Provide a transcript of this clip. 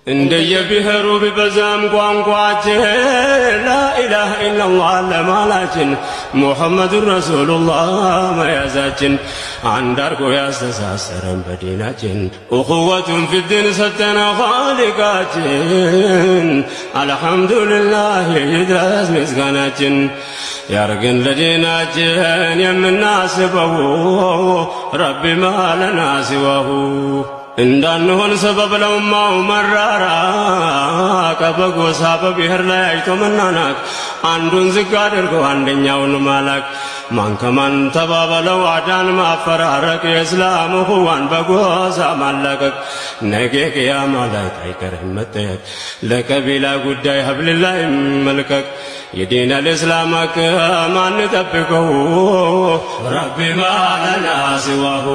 እንደየብሔሩ ቢበዛም ቋንቋችን ላኢላሃ ኢለላህ ለማላችን ሙሐመዱን ረሱሉላህ መያዛችን አንድ አርጎ ያስተሳሰረን በዲናችን እኹወቱን ፊድን ሰጠን ኻሊቃችን አልሐምዱሊላህ ይድረስ ምስጋናችን ያርገን ለዲናችን የምናስበው ረቢ ማለና ሲዋሁ እንዳንሆን ሰበብ ለኡማው መራራቅ በጎሳ በብሔር ላይ አይቶ መናናቅ አንዱን ዝቅ አድርጎ አንደኛውን ማላክ ማን ከማን ተባበለው አዳን ማፈራረቅ የእስላም እኹዋን በጎሳ ማላቀቅ ነገ ቅያማ ላይ አይቀርም መጠየቅ ለቀቢላ ጉዳይ ሀብልላይ መልቀቅ የዲን አልእስላም ማን ጠብቀው ረቢ ማለና ሲዋሁ